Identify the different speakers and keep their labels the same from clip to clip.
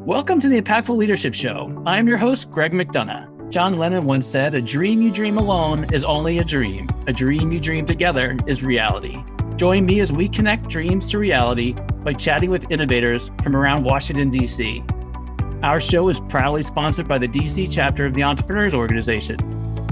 Speaker 1: Welcome to the Impactful Leadership Show. I'm your host, Greg McDonough. John Lennon once said, "A dream you dream alone is only a dream. A dream you dream together is reality." Join me as we connect dreams to reality by chatting with innovators from around Washington, D.C. Our show is proudly sponsored by the D.C. chapter of the Entrepreneurs Organization.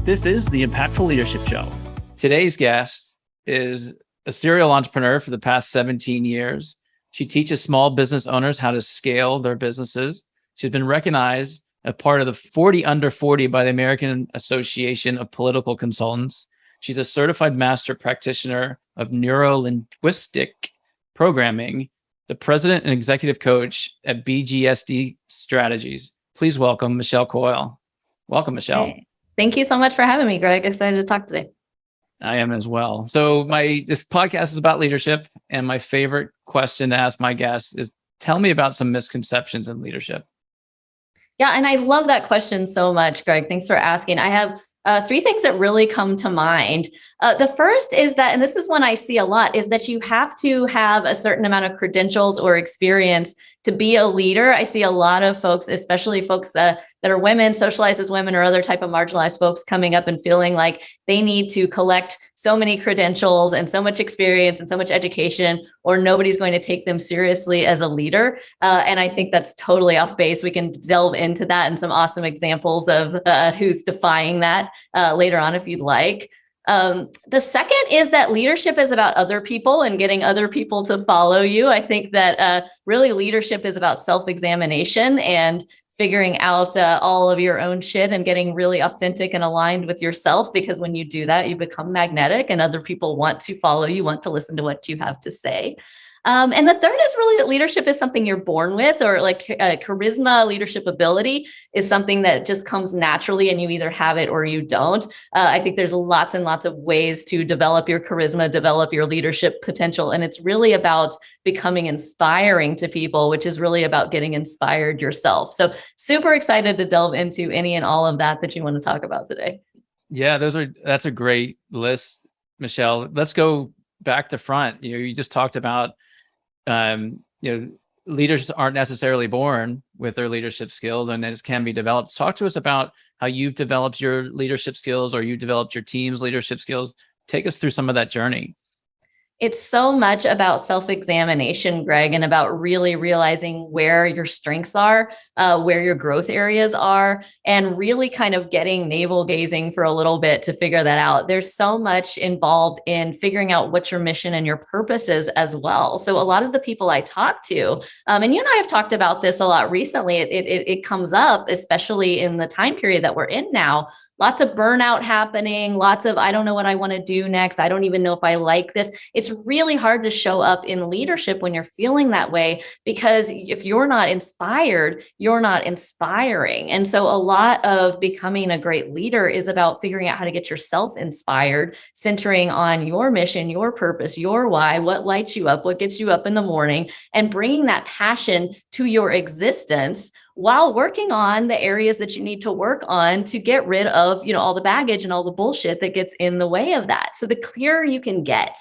Speaker 1: This is the Impactful Leadership Show. Today's guest is a serial entrepreneur for the past 17 years. She teaches small business owners how to scale their businesses. She's been recognized as part of the 40 Under 40 by the American Association of Political Consultants. She's a certified master practitioner of neuro-linguistic programming, the president and executive coach at BGSD Strategies. Please welcome Michelle Coyle. Welcome, Michelle.
Speaker 2: Hey. Thank you so much for having me, Greg. Excited to talk today.
Speaker 1: I am as well. So this podcast is about leadership, and my favorite question to ask my guests is, tell me about some misconceptions in leadership.
Speaker 2: Yeah, and I love that question so much, Greg. Thanks for asking. I have three things that really come to mind. The first is that, and this is one I see a lot, is that you have to have a certain amount of credentials or experience to be a leader. I see a lot of folks, especially folks that are women, socialized as women, or other type of marginalized folks, coming up and feeling like they need to collect so many credentials and so much experience and so much education, or nobody's going to take them seriously as a leader. And I think that's totally off base. We can delve into that and some awesome examples of who's defying that later on if you'd like. The second is that leadership is about other people and getting other people to follow you. I think that really leadership is about self-examination and figuring out all of your own shit and getting really authentic and aligned with yourself, because when you do that, you become magnetic and other people want to follow you, want to listen to what you have to say. And the third is really that leadership is something you're born with, or like charisma, leadership ability is something that just comes naturally and you either have it or you don't. I think there's lots and lots of ways to develop your charisma, develop your leadership potential. And it's really about becoming inspiring to people, which is really about getting inspired yourself. So super excited to delve into any and all of that you want to talk about today.
Speaker 1: Yeah, that's a great list, Michelle. Let's go back to front. You just talked about leaders aren't necessarily born with their leadership skills, and it can be developed. Talk to us about how you've developed your leadership skills, or you developed your team's leadership skills. Take us through some of that journey.
Speaker 2: It's so much about self-examination, Greg, and about really realizing where your strengths are, where your growth areas are, and really kind of getting navel gazing for a little bit to figure that out. There's so much involved in figuring out what your mission and your purpose is as well. So a lot of the people I talk to, and you and I have talked about this a lot recently, it comes up, especially in the time period that we're in now. Lots of burnout happening, lots of, I don't know what I want to do next. I don't even know if I like this. It's really hard to show up in leadership when you're feeling that way, because if you're not inspired, you're not inspiring. And so a lot of becoming a great leader is about figuring out how to get yourself inspired, centering on your mission, your purpose, your why, what lights you up, what gets you up in the morning, and bringing that passion to your existence, while working on the areas that you need to work on to get rid of, all the baggage and all the bullshit that gets in the way of that. So the clearer you can get,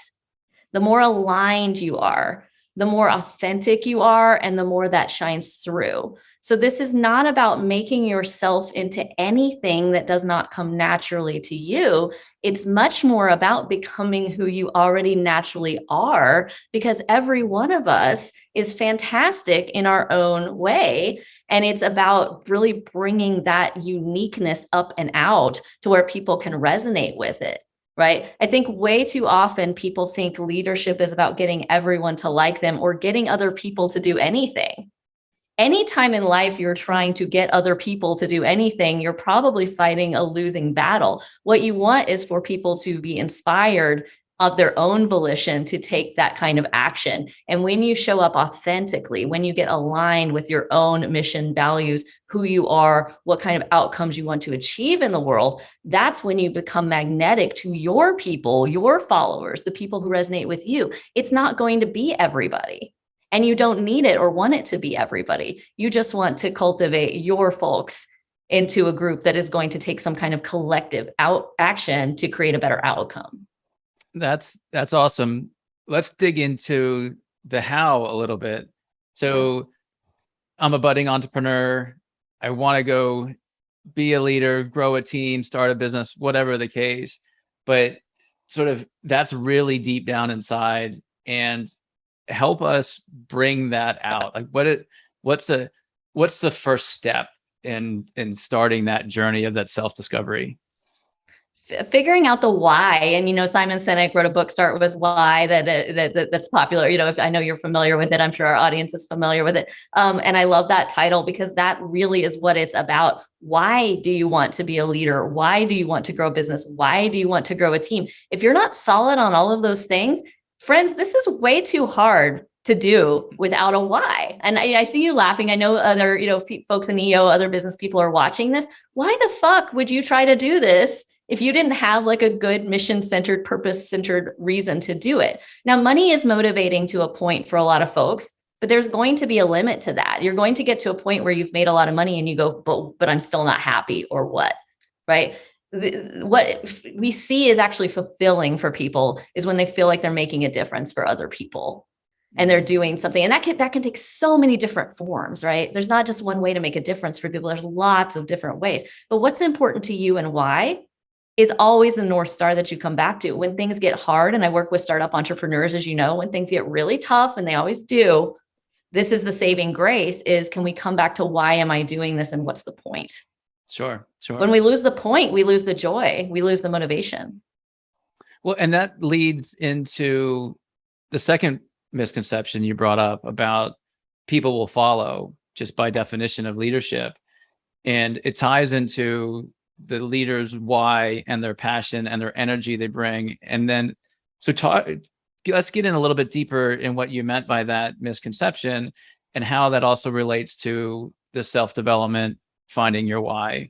Speaker 2: the more aligned you are, the more authentic you are, and the more that shines through. So this is not about making yourself into anything that does not come naturally to you. It's much more about becoming who you already naturally are, because every one of us is fantastic in our own way. And it's about really bringing that uniqueness up and out to where people can resonate with it. Right? I think way too often people think leadership is about getting everyone to like them or getting other people to do anything. Anytime in life you're trying to get other people to do anything, you're probably fighting a losing battle. What you want is for people to be inspired of their own volition to take that kind of action. And when you show up authentically, when you get aligned with your own mission, values, who you are, what kind of outcomes you want to achieve in the world, that's when you become magnetic to your people, your followers, the people who resonate with you. It's not going to be everybody. And you don't need it or want it to be everybody. You just want to cultivate your folks into a group that is going to take some kind of collective action to create a better outcome.
Speaker 1: That's awesome. Let's dig into the how a little bit. So I'm a budding entrepreneur. I want to go be a leader, grow a team, start a business, whatever the case. But sort of that's really deep down inside, and help us bring that out. Like what's the first step in starting that journey of that self-discovery?
Speaker 2: Figuring out the why. And, Simon Sinek wrote a book, Start With Why, that's popular. If I know you're familiar with it, I'm sure our audience is familiar with it. And I love that title because that really is what it's about. Why do you want to be a leader? Why do you want to grow a business? Why do you want to grow a team? If you're not solid on all of those things, friends, this is way too hard to do without a why. And I see you laughing. I know other, folks in EO, other business people are watching this. Why the fuck would you try to do this if you didn't have like a good mission-centered, purpose-centered reason to do it? Now, money is motivating to a point for a lot of folks, but there's going to be a limit to that. You're going to get to a point where you've made a lot of money and you go, but I'm still not happy, or what, right? What we see is actually fulfilling for people is when they feel like they're making a difference for other people and they're doing something. And that can take so many different forms, right? There's not just one way to make a difference for people. There's lots of different ways. But what's important to you and why is always the North Star that you come back to. When things get hard, and I work with startup entrepreneurs, as you know, when things get really tough, and they always do, this is the saving grace, is can we come back to why am I doing this and what's the point?
Speaker 1: Sure.
Speaker 2: When we lose the point, we lose the joy, we lose the motivation.
Speaker 1: Well, and that leads into the second misconception you brought up about people will follow just by definition of leadership. And it ties into the leaders' why and their passion and their energy they bring. And then, let's get in a little bit deeper in what you meant by that misconception and how that also relates to the self-development, finding your why.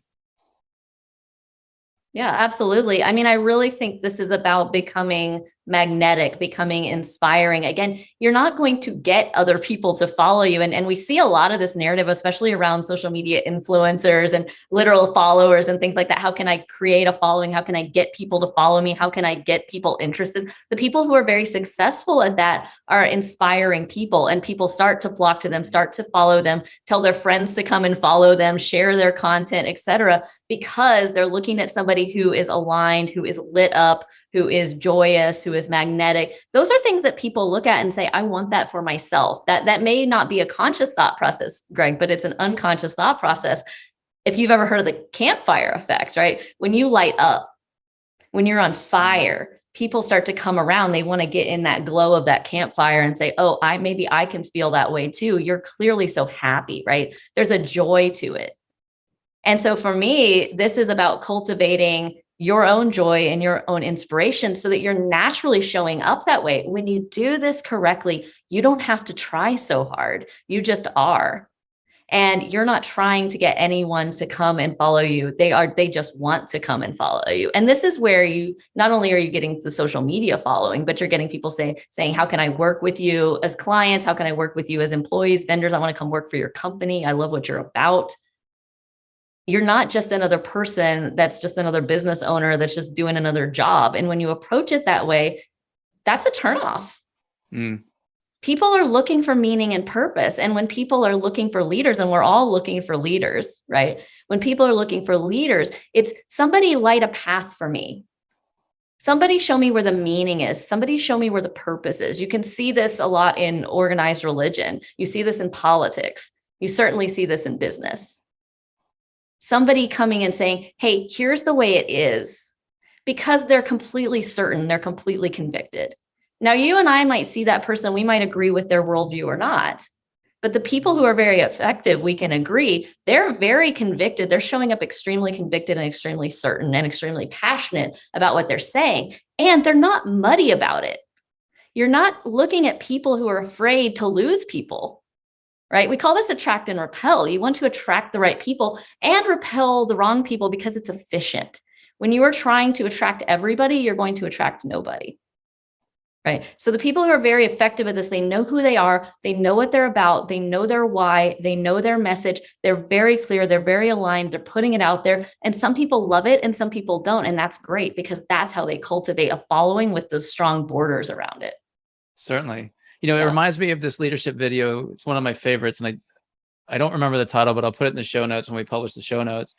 Speaker 2: Yeah, absolutely. I mean, I really think this is about becoming magnetic, becoming inspiring. Again, you're not going to get other people to follow you. And we see a lot of this narrative, especially around social media influencers and literal followers and things like that. How can I create a following? How can I get people to follow me? How can I get people interested? The people who are very successful at that are inspiring people, and people start to flock to them, start to follow them, tell their friends to come and follow them, share their content, etc., because they're looking at somebody who is aligned, who is lit up, who is joyous, who is magnetic. Those are things that people look at and say, I want that for myself. That may not be a conscious thought process, Greg, but it's an unconscious thought process. If you've ever heard of the campfire effect, right? When you light up, when you're on fire, people start to come around. They want to get in that glow of that campfire and say, oh, maybe I can feel that way too. You're clearly so happy, right? There's a joy to it. And so for me, this is about cultivating your own joy and your own inspiration so that you're naturally showing up that way. When you do this correctly, you don't have to try so hard. You just are. And you're not trying to get anyone to come and follow you. They just want to come and follow you. And this is where you, not only are you getting the social media following, but you're getting people saying, how can I work with you as clients? How can I work with you as employees, vendors? I want to come work for your company. I love what you're about. You're not just another person that's just another business owner that's just doing another job. And when you approach it that way, that's a turnoff. People are looking for meaning and purpose. And when people are looking for leaders, and we're all looking for leaders, right? When people are looking for leaders, it's somebody light a path for me. Somebody show me where the meaning is. Somebody show me where the purpose is. You can see this a lot in organized religion. You see this in politics. You certainly see this in business. Somebody coming and saying, hey, here's the way it is, because they're completely certain, they're completely convicted. Now, you and I might see that person, we might agree with their worldview or not, but the people who are very effective, we can agree, they're very convicted. They're showing up extremely convicted and extremely certain and extremely passionate about what they're saying. And they're not muddy about it. You're not looking at people who are afraid to lose people. Right? We call this attract and repel. You want to attract the right people and repel the wrong people because it's efficient. When you are trying to attract everybody, you're going to attract nobody. Right? So the people who are very effective at this, they know who they are, they know what they're about, they know their why, they know their message, they're very clear, they're very aligned, they're putting it out there. And some people love it and some people don't. And that's great because that's how they cultivate a following with those strong borders around it.
Speaker 1: Certainly. It reminds me of this leadership video. It's one of my favorites. And I don't remember the title, but I'll put it in the show notes when we publish the show notes.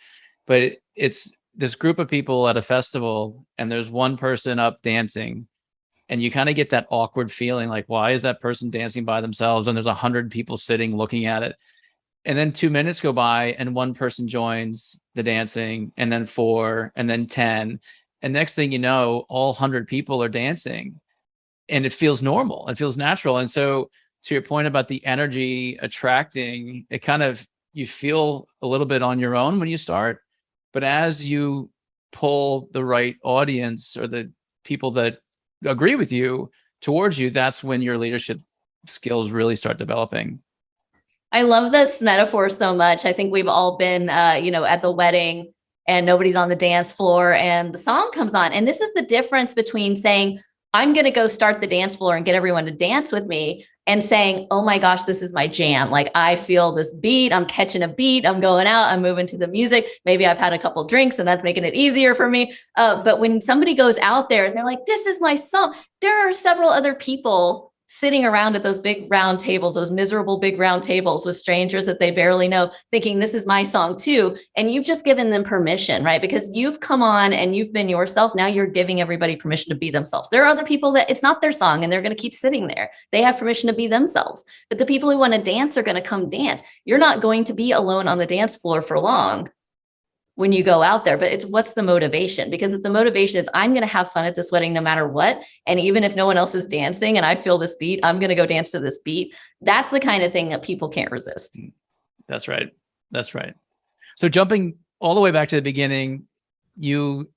Speaker 1: But it's this group of people at a festival, and there's one person up dancing, and you kind of get that awkward feeling like, why is that person dancing by themselves? And there's 100 people sitting looking at it. And then 2 minutes go by and one person joins the dancing, and then 4, and then 10. And next thing you know, all 100 people are dancing, and it feels normal. It feels natural. And so to your point about the energy attracting, it kind of, you feel a little bit on your own when you start, but as you pull the right audience or the people that agree with you towards you, that's when your leadership skills really start developing.
Speaker 2: I love this metaphor so much. I think we've all been, at the wedding and nobody's on the dance floor and the song comes on. And this is the difference between saying, I'm going to go start the dance floor and get everyone to dance with me, and saying, oh my gosh, this is my jam. Like, I feel this beat, I'm catching a beat, I'm going out, I'm moving to the music. Maybe I've had a couple drinks and that's making it easier for me. But when somebody goes out there and they're like, this is my song, there are several other people sitting around at those big round tables, those miserable big round tables with strangers that they barely know, thinking this is my song too. And you've just given them permission, right? Because you've come on and you've been yourself. Now you're giving everybody permission to be themselves. There are other people that it's not their song and they're going to keep sitting there. They have permission to be themselves. But the people who want to dance are going to come dance. You're not going to be alone on the dance floor for long when you go out there, but it's what's the motivation? Because if the motivation is, I'm going to have fun at this wedding no matter what. And even if no one else is dancing and I feel this beat, I'm going to go dance to this beat. That's the kind of thing that people can't resist.
Speaker 1: That's right. That's right. So jumping all the way back to the beginning, you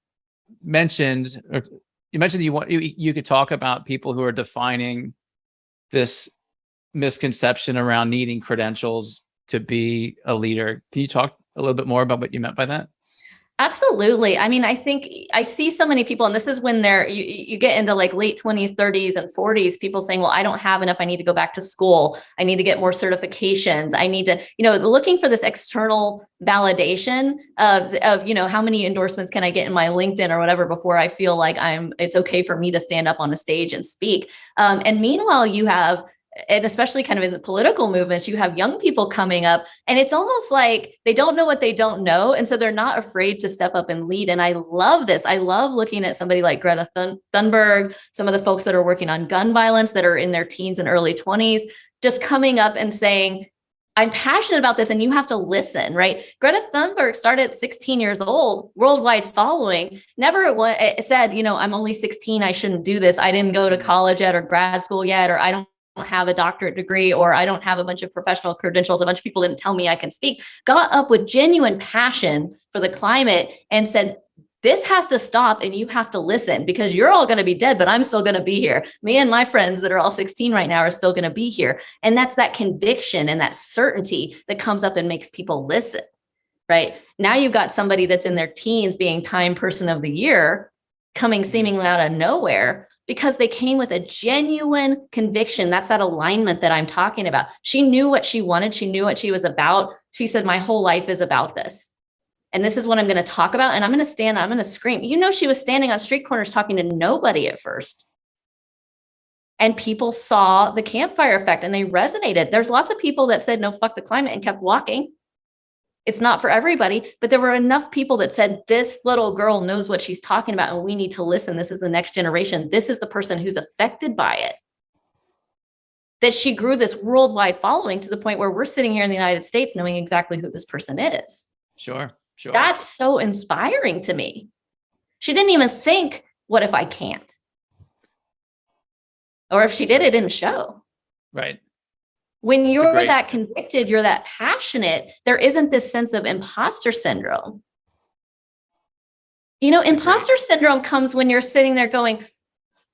Speaker 1: mentioned you could talk about people who are defining this misconception around needing credentials to be a leader. Can you talk a little bit more about what you meant by that?
Speaker 2: Absolutely. I mean, I think I see so many people, and this is when you get into like late 20s, 30s, and 40s, people saying, well, I don't have enough. I need to go back to school. I need to get more certifications. I need to, looking for this external validation of, how many endorsements can I get in my LinkedIn or whatever before I feel like it's okay for me to stand up on a stage and speak. And meanwhile, you have, and especially kind of in the political movements, you have young people coming up, and it's almost like they don't know what they don't know. And so they're not afraid to step up and lead. And I love this. I love looking at somebody like Greta Thunberg, some of the folks that are working on gun violence that are in their teens and early 20s, just coming up and saying, I'm passionate about this and you have to listen, right? Greta Thunberg started at 16 years old, worldwide following, never said, I'm only 16, I shouldn't do this. I didn't go to college yet or grad school yet, or I don't have a doctorate degree, or I don't have a bunch of professional credentials. A bunch of people didn't tell me I can speak. Got up with genuine passion for the climate and said, this has to stop and you have to listen, because you're all going to be dead, but I'm still going to be here. Me and my friends that are all 16 right now are still going to be here. And that's that conviction and that certainty that comes up and makes people listen, right? Now you've got somebody that's in their teens being Time Person of the Year, coming seemingly out of nowhere, because they came with a genuine conviction. That's that alignment that I'm talking about. She knew what she wanted. She knew what she was about. She said, my whole life is about this. And this is what I'm going to talk about. And I'm going to stand, I'm going to scream. She was standing on street corners talking to nobody at first. And people saw the campfire effect and they resonated. There's lots of people that said, no, fuck the climate, and kept walking. It's not for everybody, but there were enough people that said, this little girl knows what she's talking about and we need to listen. This is the next generation. This is the person who's affected by it. That she grew this worldwide following to the point where we're sitting here in the United States knowing exactly who this person is.
Speaker 1: Sure.
Speaker 2: That's so inspiring to me. She didn't even think, what if I can't? Or if she did, it didn't show.
Speaker 1: Right.
Speaker 2: When you're that convicted, you're that passionate, there isn't this sense of imposter syndrome. Imposter syndrome comes when you're sitting there going,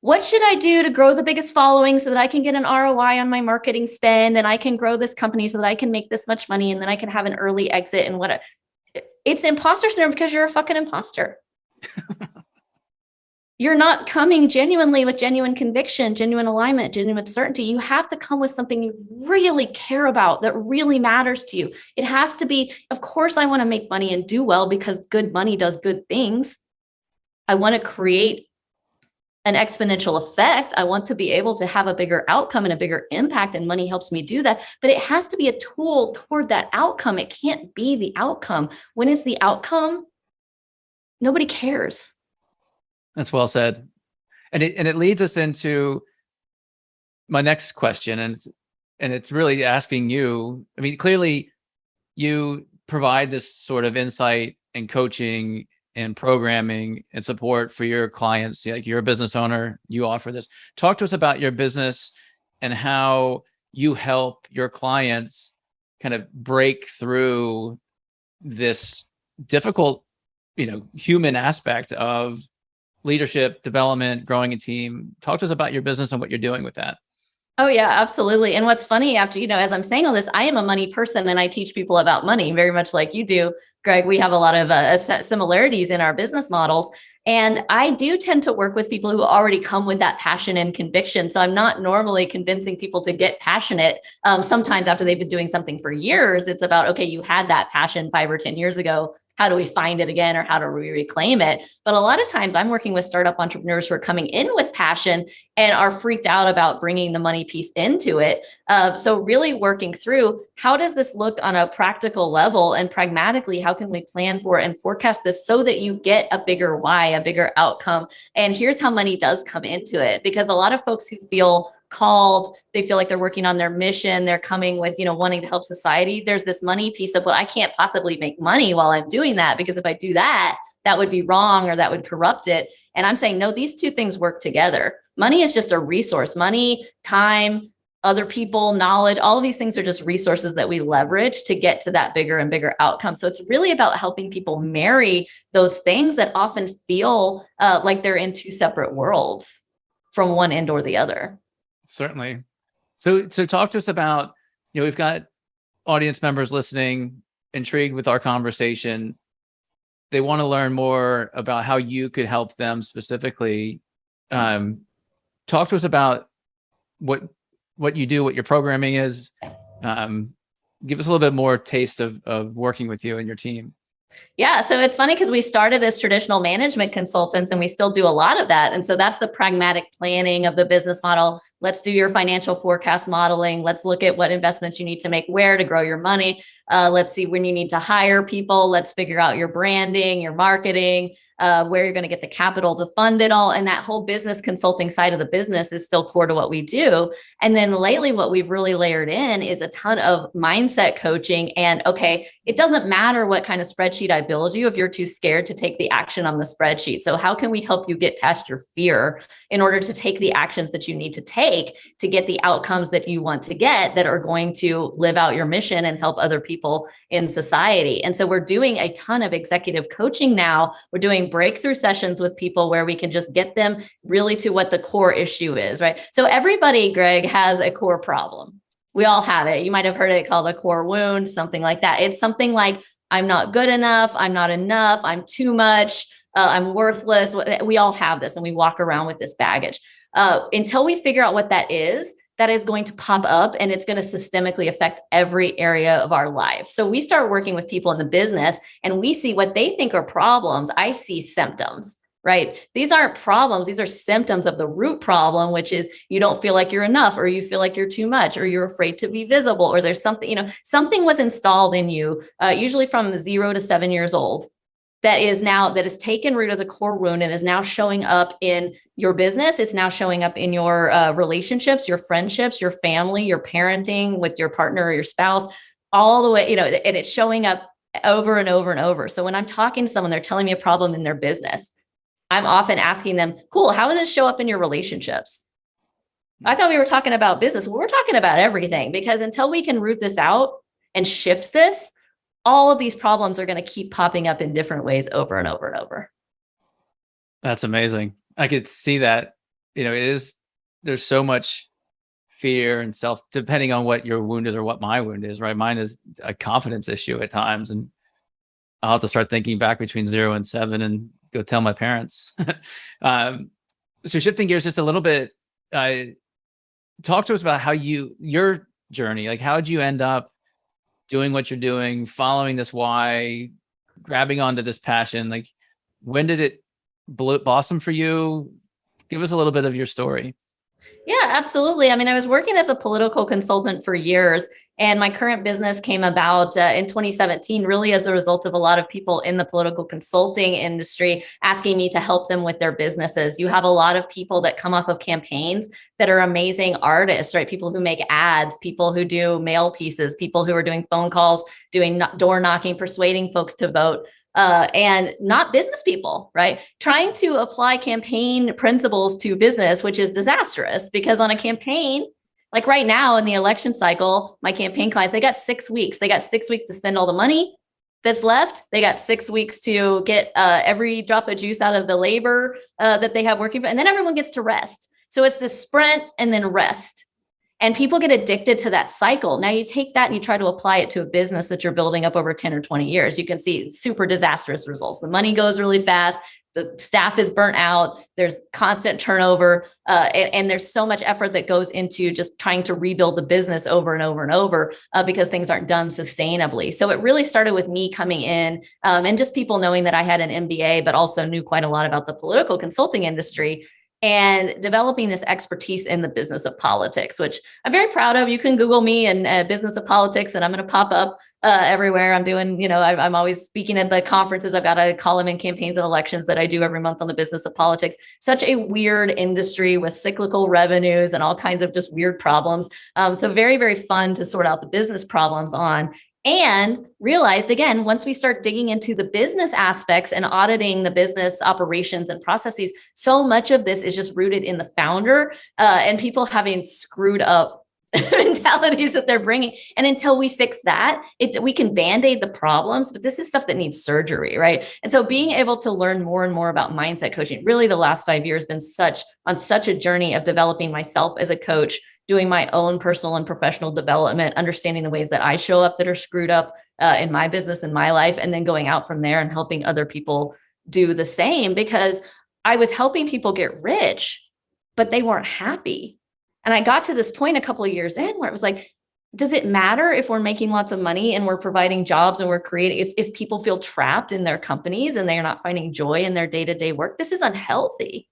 Speaker 2: what should I do to grow the biggest following so that I can get an ROI on my marketing spend and I can grow this company so that I can make this much money and then I can have an early exit and what? It's imposter syndrome because you're a fucking imposter. You're not coming genuinely with genuine conviction, genuine alignment, genuine certainty. You have to come with something you really care about that really matters to you. It has to be, of course, I want to make money and do well because good money does good things. I want to create an exponential effect. I want to be able to have a bigger outcome and a bigger impact, and money helps me do that. But it has to be a tool toward that outcome. It can't be the outcome. When it's the outcome, nobody cares.
Speaker 1: That's well said. And it leads us into my next question. And it's really asking you, I mean, clearly you provide this sort of insight and coaching and programming and support for your clients. Like, you're a business owner, you offer this. Talk to us about your business and how you help your clients kind of break through this difficult, human aspect of leadership, development, growing a team. Talk to us about your business and what you're doing with that.
Speaker 2: Oh yeah, absolutely. And what's funny, after, as I'm saying all this, I am a money person and I teach people about money very much like you do, Greg. We have a lot of similarities in our business models. And I do tend to work with people who already come with that passion and conviction. So I'm not normally convincing people to get passionate. Sometimes after they've been doing something for years, it's about, okay, you had that passion 5 or 10 years ago. How do we find it again, or how do we reclaim it? But a lot of times I'm working with startup entrepreneurs who are coming in with passion and are freaked out about bringing the money piece into it. So really working through, how does this look on a practical level, and pragmatically, how can we plan for and forecast this so that you get a bigger why, a bigger outcome? And here's how money does come into it, because a lot of folks who feel called, they feel like they're working on their mission, they're coming with, wanting to help society. There's this money piece of, well, I can't possibly make money while I'm doing that, because if I do that, that would be wrong, or that would corrupt it. And I'm saying, no, these two things work together. Money is just a resource. Money, time, other people, knowledge, all of these things are just resources that we leverage to get to that bigger and bigger outcome. So it's really about helping people marry those things that often feel like they're in two separate worlds from one end or the other.
Speaker 1: Certainly. So talk to us about, we've got audience members listening, intrigued with our conversation. They want to learn more about how you could help them specifically. Talk to us about what you do, what your programming is. Give us a little bit more taste of working with you and your team.
Speaker 2: Yeah. So it's funny because we started as traditional management consultants and we still do a lot of that. And so that's the pragmatic planning of the business model. Let's do your financial forecast modeling. Let's look at what investments you need to make, where to grow your money. Let's see when you need to hire people. Let's figure out your branding, your marketing, where you're going to get the capital to fund it all. And that whole business consulting side of the business is still core to what we do. And then lately, what we've really layered in is a ton of mindset coaching. And okay, it doesn't matter what kind of spreadsheet I build you if you're too scared to take the action on the spreadsheet. So how can we help you get past your fear in order to take the actions that you need to take to get the outcomes that you want to get, that are going to live out your mission and help other people in society? And so we're doing a ton of executive coaching now. We're doing breakthrough sessions with people where we can just get them really to what the core issue is, right? So everybody, Greg, has a core problem. We all have it. You might have heard it called a core wound, something like that. It's something like, I'm not good enough, I'm not enough, I'm too much, I'm worthless. We all have this, and we walk around with this baggage. Until we figure out what that is going to pop up, and it's going to systemically affect every area of our life. So we start working with people in the business and we see what they think are problems. I see symptoms, right? These aren't problems. These are symptoms of the root problem, which is you don't feel like you're enough, or you feel like you're too much, or you're afraid to be visible, or there's something, something was installed in you, usually from 0 to 7 years old, that is taken root as a core wound and is now showing up in your business. It's now showing up in your relationships, your friendships, your family, your parenting with your partner or your spouse, all the way, and it's showing up over and over and over. So when I'm talking to someone, they're telling me a problem in their business, I'm often asking them, cool, how does this show up in your relationships? I thought we were talking about business. Well, we're talking about everything, because until we can root this out and shift this, all of these problems are going to keep popping up in different ways over and over and over.
Speaker 1: That's amazing. I could see that, there's so much fear and depending on what your wound is or what my wound is, right? Mine is a confidence issue at times. And I'll have to start thinking back between 0 and 7 and go tell my parents. So shifting gears just a little bit, talk to us about your journey, like how did you end up doing what you're doing, following this why, grabbing onto this passion? Like, when did it blossom for you? Give us a little bit of your story.
Speaker 2: Yeah, absolutely. I mean, I was working as a political consultant for years, and my current business came about in 2017, really as a result of a lot of people in the political consulting industry asking me to help them with their businesses. You have a lot of people that come off of campaigns that are amazing artists, right? People who make ads, people who do mail pieces, people who are doing phone calls, doing door knocking, persuading folks to vote. And not business people, right? Trying to apply campaign principles to business, which is disastrous because on a campaign, like right now in the election cycle, my campaign clients, they got 6 weeks. They got 6 weeks to spend all the money that's left. They got 6 weeks to get every drop of juice out of the labor that they have working for, and then everyone gets to rest. So it's the sprint and then rest. And people get addicted to that cycle. Now you take that and you try to apply it to a business that you're building up over 10 or 20 years. You can see super disastrous results. The money goes really fast. The staff is burnt out. There's constant turnover. And there's so much effort that goes into just trying to rebuild the business over and over and over because things aren't done sustainably. So it really started with me coming in and just people knowing that I had an MBA, but also knew quite a lot about the political consulting industry, and developing this expertise in the business of politics, which I'm very proud of. You can Google me and business of politics, and I'm going to pop up everywhere. I'm doing, I'm always speaking at the conferences. I've got a column in campaigns and elections that I do every month on the business of politics. Such a weird industry with cyclical revenues and all kinds of just weird problems. So very, very fun to sort out the business problems on. And realized, again, once we start digging into the business aspects and auditing the business operations and processes, so much of this is just rooted in the founder and people having screwed up mentalities that they're bringing. And until we fix that, we can band-aid the problems, but this is stuff that needs surgery, right? And so being able to learn more and more about mindset coaching, really the last 5 years been on such a journey of developing myself as a coach, doing my own personal and professional development, understanding the ways that I show up that are screwed up in my business, in my life, and then going out from there and helping other people do the same, because I was helping people get rich, but they weren't happy. And I got to this point a couple of years in where it was like, does it matter if we're making lots of money and we're providing jobs and we're creating, if people feel trapped in their companies and they're not finding joy in their day-to-day work? This is unhealthy.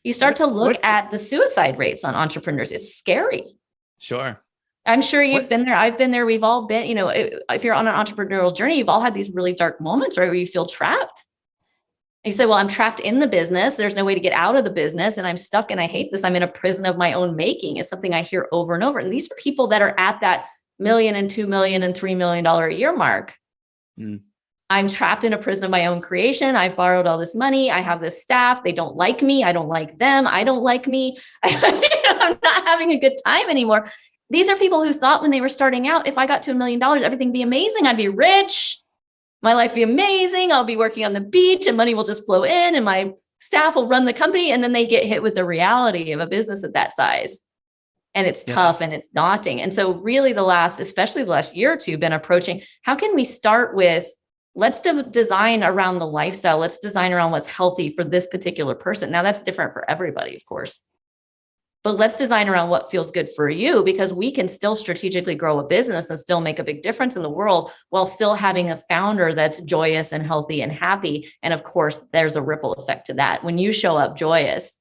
Speaker 2: You start to look at the suicide rates on entrepreneurs. It's scary.
Speaker 1: Sure.
Speaker 2: I'm sure you've been there. I've been there. We've all been, if you're on an entrepreneurial journey, you've all had these really dark moments, right, where you feel trapped. And you say, well, I'm trapped in the business. There's no way to get out of the business. And I'm stuck and I hate this. I'm in a prison of my own making. It's something I hear over and over. And these are people that are at that $1 million and $2 million and $3 million a year mark. Mm. I'm trapped in a prison of my own creation. I've borrowed all this money. I have this staff. They don't like me. I don't like them. I don't like me. I'm not having a good time anymore. These are people who thought when they were starting out, if I got to $1 million, everything would be amazing. I'd be rich. My life would be amazing. I'll be working on the beach and money will just flow in and my staff will run the company. And then they get hit with the reality of a business of that size. And it's tough and it's daunting. And so really especially the last year or two, been approaching, how can we start with, let's design around the lifestyle. Let's design around what's healthy for this particular person. Now that's different for everybody, of course, but let's design around what feels good for you, because we can still strategically grow a business and still make a big difference in the world while still having a founder that's joyous and healthy and happy. And of course, there's a ripple effect to that. When you show up joyous,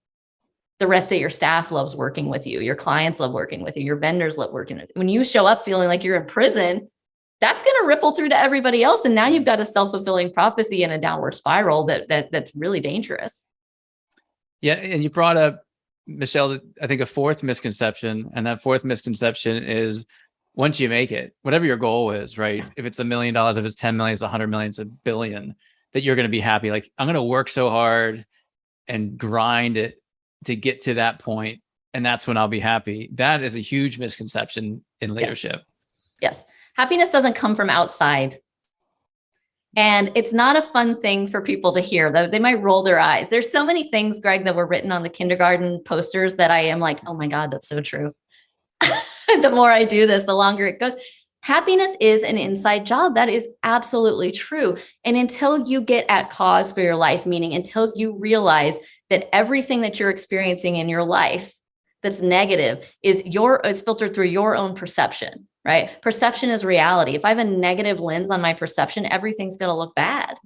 Speaker 2: the rest of your staff loves working with you. Your clients love working with you. Your vendors love working with you. When you show up feeling like you're in prison, that's going to ripple through to everybody else. And now you've got a self-fulfilling prophecy and a downward spiral that's really dangerous.
Speaker 1: Yeah. And you brought up, Michelle, I think a fourth misconception. And that fourth misconception is once you make it, whatever your goal is, right? If it's $1 million, if it's 10 million, it's 100 million, it's $1 billion, that you're going to be happy. Like, I'm going to work so hard and grind it to get to that point, and that's when I'll be happy. That is a huge misconception in leadership.
Speaker 2: Yes. Happiness doesn't come from outside. And it's not a fun thing for people to hear, though. They might roll their eyes. There's so many things, Greg, that were written on the kindergarten posters that I am like, oh my God, that's so true. The more I do this, the longer it goes. Happiness is an inside job. That is absolutely true. And until you get at cause for your life, meaning until you realize that everything that you're experiencing in your life that's negative is filtered through your own perception, right? Perception is reality. If I have a negative lens on my perception, everything's going to look bad.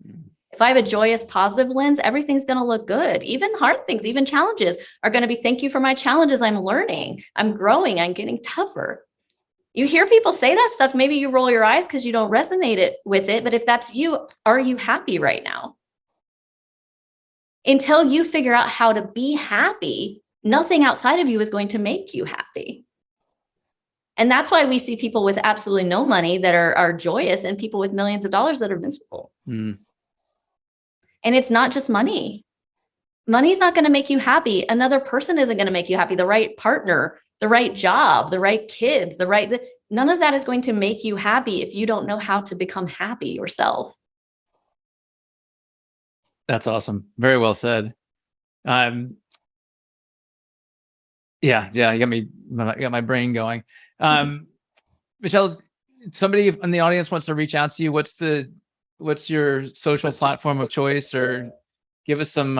Speaker 2: If I have a joyous, positive lens, everything's going to look good. Even hard things, even challenges are going to be, thank you for my challenges. I'm learning, I'm growing, I'm getting tougher. You hear people say that stuff. Maybe you roll your eyes because you don't resonate with it. But if that's you, are you happy right now? Until you figure out how to be happy, nothing outside of you is going to make you happy. And that's why we see people with absolutely no money that are joyous, and people with millions of dollars that are miserable. And it's not just money. Money's not going to make you happy. Another person isn't going to make you happy. The right partner, the right job, the right kids, none of that is going to make you happy if you don't know how to become happy yourself.
Speaker 1: That's awesome. Very well said. Yeah, you got my brain going. Michelle, somebody in the audience wants to reach out to you. What's your social platform of choice, or give us some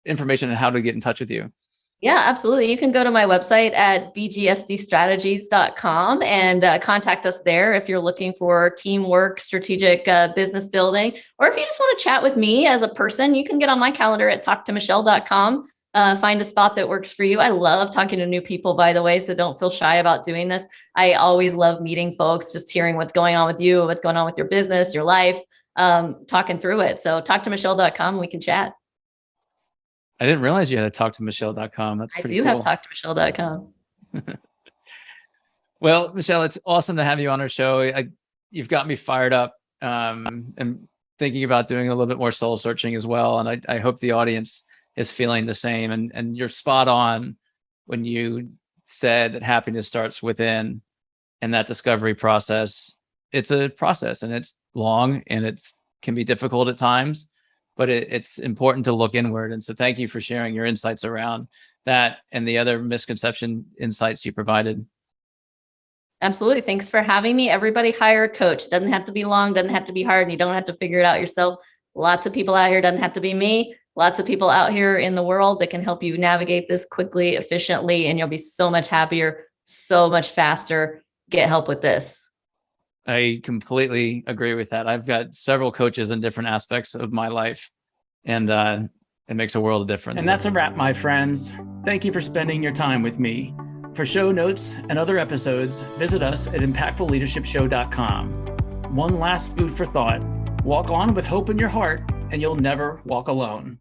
Speaker 1: information on how to get in touch with you?
Speaker 2: Yeah, absolutely. You can go to my website at bgsdstrategies.com and contact us there if you're looking for teamwork, strategic business building, or if you just want to chat with me as a person. You can get on my calendar at talktomichelle.com. Find a spot that works for you. I love talking to new people, by the way, so don't feel shy about doing this. I always love meeting folks, just hearing what's going on with you, what's going on with your business, your life, talking through it. So talktomichelle.com, we can chat.
Speaker 1: I didn't realize you had to talktomichelle.com. That's pretty cool.
Speaker 2: I do have talktomichelle.com.
Speaker 1: Well, Michelle, it's awesome to have you on our show. You've got me fired up and thinking about doing a little bit more soul searching as well. And I hope the audience is feeling the same. And you're spot on when you said that happiness starts within, and that discovery process, it's a process, and it's long, and can be difficult at times, but it's important to look inward. And so thank you for sharing your insights around that and the other misconception insights you provided.
Speaker 2: Absolutely. Thanks for having me. Everybody hire a coach. Doesn't have to be long, doesn't have to be hard, and you don't have to figure it out yourself. Lots of people out here, doesn't have to be me. Lots of people out here in the world that can help you navigate this quickly, efficiently, and you'll be so much happier, so much faster. Get help with this.
Speaker 1: I completely agree with that. I've got several coaches in different aspects of my life, and it makes a world of difference. And that's a wrap, my friends. Thank you for spending your time with me. For show notes and other episodes, visit us at impactfulleadershipshow.com. One last food for thought: walk on with hope in your heart, and you'll never walk alone.